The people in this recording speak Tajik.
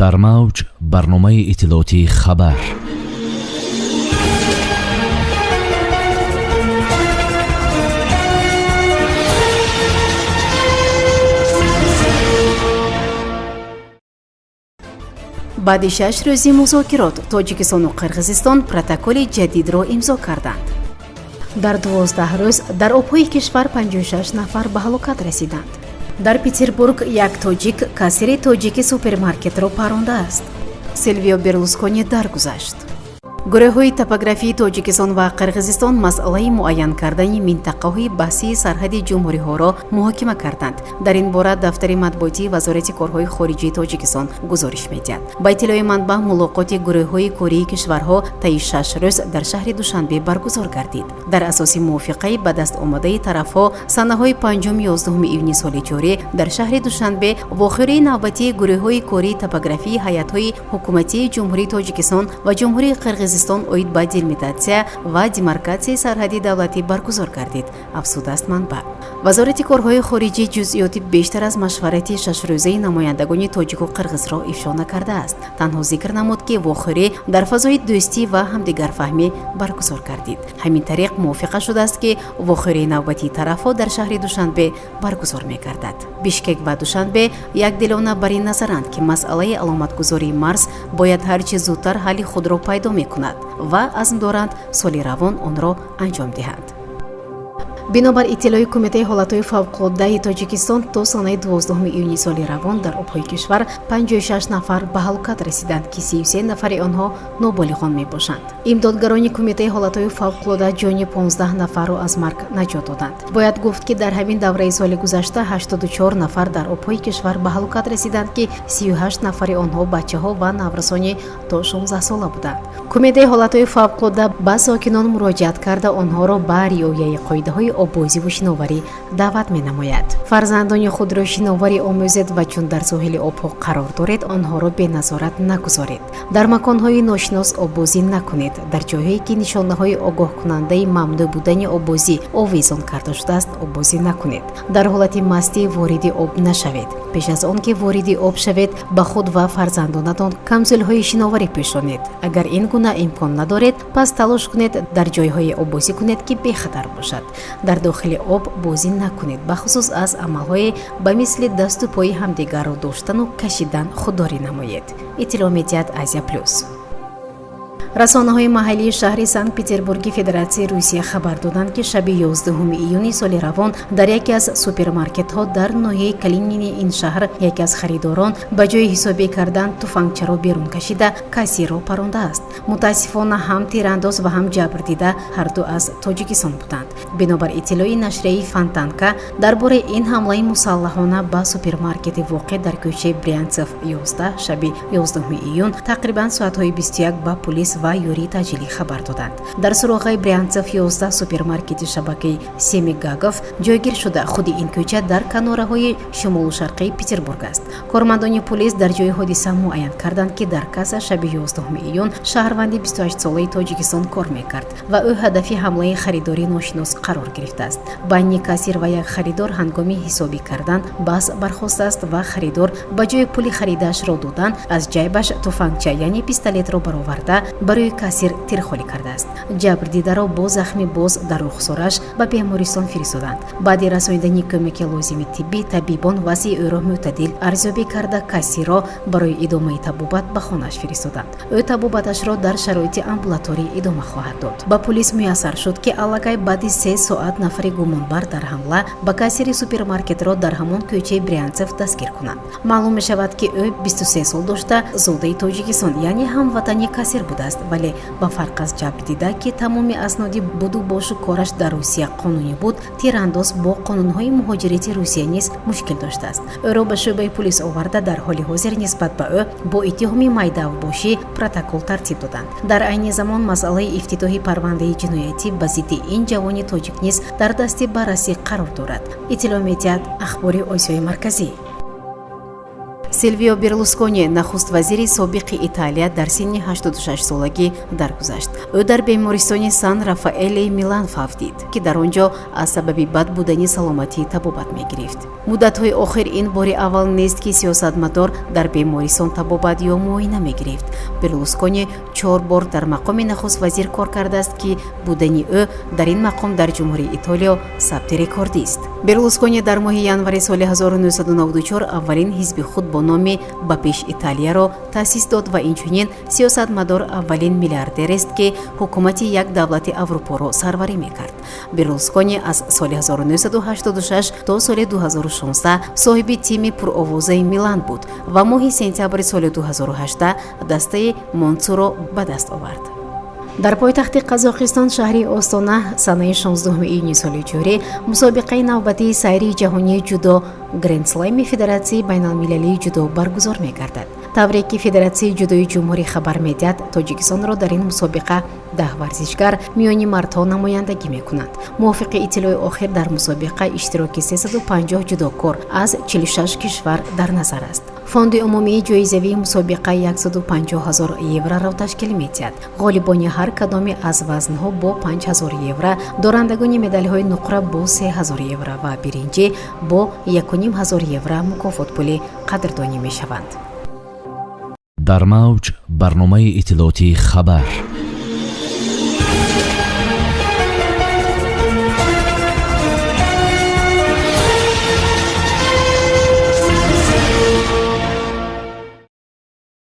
дар мавҷ барномаи иттилоотии хабар. баъди 6 рӯзи музокирот тоҷикистону қирғизистон протоколи ҷадидро имзо карданд. дар 12 рӯз дар обҳои кишвар 56 нафар ба ҳалокат расиданд. дар Петербург як тоҷик кассири тоҷики супермаркетро парондааст. Силвио Берлускони даргузашт. гурӯҳҳои топографии тоҷикистон ва қирғизистон масъалаи муайян кардани минтақаҳои баҳсии сарҳади ҷумҳуриҳоро муҳокима карданд. дар ин бора дафтари матбуотии вазорати корҳои хориҷии тоҷикистон гузориш медиҳад. ба иттилои манбаъ мулоқоти гурӯҳҳои кории кишварҳо таи 6 рӯз дар шаҳри Душанбе баргузор гардид. дар асоси мувофиқаи ба даст омадаи тарафҳо санаҳои 5-11 июни соли ҷорӣ дар шаҳри Душанбе вохӯрии навбатии гурӯҳҳои кории топографии ҳайатҳои ҳукуматии ҷумҳурии Тоҷикистон ва ҷумҳурии Қирғизистон оид ба делимитатсия ва демаркатсияи сарҳади давлатӣ баргузор гардид, афзудааст манбаъ. вазорати корҳои хориҷӣ ҷузъиёти бештар аз машварати 6рӯзаи намояндагони тоҷику қирғизро ифшо накардааст. танҳо зикр намуд, ки вохӯрӣ дар фазои дӯстӣ ва ҳамдигарфаҳмӣ баргузор гардид. ҳамин тариқ мувофиқа шудааст, ки вохӯрии навбатии тарафҳо дар шаҳри Душанбе баргузор мегардад. бишкек ва Душанбе якдилона бар ин назаранд, ки масъалаи аломатгузории марз бояд ҳарчи зудтар ҳалли худро пайдо мекунад ва азм доранд соли равон онро анҷом диҳанд. бинобар иттилои кумитаи ҳолатҳои фавқулоддаи Тоҷикистон то санаи 12 июни соли равон дар обҳои кишвар 56 нафар ба ҳалокат расиданд, ки 33 нафари онҳо ноболиғон мебошанд. имдодгарони кумитаи ҳолатҳои фавқулодда ҷони 15 нафарро аз марг наҷот доданд. бояд гуфт, ки дар ҳамин давраи соли гузашта 84 нафар дар обҳои кишвар ба ҳалокат расиданд, ки 38 нафари онҳо бачаҳо ва наврасони то 16 сола буданд. кумитаи ҳолатҳои фавқулодда ба сокинон муроҷиат карда онҳоро ба риояи қоидаҳои обозиву шиноварӣ даъват менамояд. фарзандони худро шиноварӣ омӯзед ва чун дар соҳили обҳо қарор доред, онҳоро беназорат нагузоред. дар маконҳои ношинос обозӣ накунед. дар ҷойҳое ки нишонаҳои огоҳкунандаи мамнӯъ будани обозӣ овезон карда шудааст, обозӣ накунед. дар ҳолати мастӣ вориди об нашавед. пеш аз он ки вориди об шавед, ба худ ва фарзандонатон камзулҳои шиноварӣ пӯшонед. агар ин гуна имкон надоред, пас талош кунед дар ҷойҳое обозӣ кунед, ки бехатар бошад. дар дохили об бозӣ накунед, бахусус аз амалҳое ба мисли дасту пои ҳамдигарро доштану кашидан худдорӣ намоед. иттилоъ медиҳад Азия плюс. расонаҳои маҳаллии шаҳри Санкт-Петербурги Федератсияи Русия хабар доданд, ки шаби 11 июни соли равон дар яке аз супермаркетҳо дар ноҳияи Калинини ин шаҳр яке аз харидорон ба ҷои ҳисобӣ кардан туфангчаро берун кашида кассирро парондааст. мутаассифона ҳам тирандоз ва ҳам ҷабрдида ҳарду аз Тоҷикистон буданд. бинобар иттилои нашрияи Фонтанка дар бораи ин ҳамлаи мусаллаҳона ба супермаркети воқеъ дар кӯчаи Брянцев 11 шаби 11 июн тақрибан соатҳои 21 ба пулис ва юрии таъҷилӣ хабар доданд. дар суроғаи Брянцев 11 супермаркети шабакаи Семигагов ҷойгир шуда, худи ин кӯча дар канораҳои шимолу шарқии Петербург аст. кормандони пулис дар ҷои ҳодиса муайян карданд, ки дар касса шаби 11 июн шаҳрванди 28-солаи Тоҷикистон кор мекард ва ӯ ҳадафи ҳамлаи харидори ношинос қарор гирифтааст. байни кассир ва як харидор ҳангоми ҳисобӣ кардан баҳс бархостааст ва харидор ба ҷои пули харидаашро додан аз ҷайбаш туфангча яъне пистолетро бароварда барои кассир тирхолӣ кардааст. ҷабрдидаро бо захми боз дар рухсораш ба бемористон фиристоданд. баъди расонидани кӯмаки лозими тиббӣ, табибон вазъи ӯро мӯътадил арзёбӣ карда кассирро барои идомаи табобат ба хонааш фиристоданд. ӯ табобаташро дар шароити амбулаторӣ идома хоҳад дод. ба пулис муяссар шуд, ки аллакай баъди 3 соат нафари гумонбар дар ҳамла ба кассири супермаркетро дар ҳамон кӯчаи Брянцев дастгир кунанд. маълум мешавад, ки ӯ 23 сол дошта, зодаи Тоҷикистон яъне ҳамватани кассир будааст, вале ба фарқ аз ҷабрдида, ки тамоми асноди буду бошу кораш дар Русия қонунӣ буд, тирандоз бо қонунҳои муҳоҷирати Русия низ мушкил доштааст. ӯро ба шӯъбаи пулис оварда дар ҳоли ҳозир нисбат ба ӯ бо иттиҳоми майдавбошӣ протокол тартиб доданд. дар айни замон масъалаи ифтитоҳи парвандаи ҷиноятӣ ба зидди ин ҷавони тоҷик низ дар дасти баррасӣ қарор дорад. иттилоъ медиҳад ахбори Осиёи марказӣ. Силвио Берлускони нахуст вазири собиқи Италия дар синни 86 солагӣ даргузашт. Ӯ дар бемористони Сан Рафаэле Милан фавдид, ки дар он ҷо аз сабаби бад будани саломатӣ табобат мегирифт. муддатҳои охир ин бори аввал нест ки сиёсатмадор дар бемористон табобат ё муоина мегирифт. Берлускони 4 бор дар мақоми нахуст вазир кор кардааст, ки будани ӯ дар ин мақом дар ҷумҳурии Итолиё сабти рекордист. Берлускони дар моҳи январи соли 1994 аввалин ҳизби худ бо номи ба пеш Италияро таъсис дод ва инчунин сиёсатмадор аввалин миллиардерест, ки ҳукумати як давлати Аврупоро сарварӣ мекард. Берлускони аз соли 1986 то соли 2016 соҳиби тими пуровозаи Милан буд ва моҳи сентябри соли 2018 дастаи Монсуро ба даст овард. дар пойтахти Қазоқистон шаҳри Остона санаи 16 июни соли ҷорӣ мусобиқаи навбатии сайри ҷаҳонии ҷудо Гранд-слеми Федератсияи байналмилалии ҷудо баргузор мегардад. тавре ки Федератсияи ҷудои ҷумҳурӣ хабар медиҳад, Тоҷикистонро дар ин мусобиқа 10 варзишгар миёни мардҳо намояндагӣ мекунанд. мувофиқи иттилои охир дар мусобиқа иштироки 350 ҷудокор аз 46 кишвар дар назар аст. фонди умумии ҷоизавии мусобиқа 150 000 евроро ташкил медиҳад. ғолибони ҳар кадоми аз вазнҳо бо 5 000 евро, дорандагони медалҳои нуқра бо 3 000 евро ва биринҷӣ бо 1 500 евро мукофотпулӣ қадрдонӣ мешаванд. дар мавҷ барномаи иттилоотии хабар.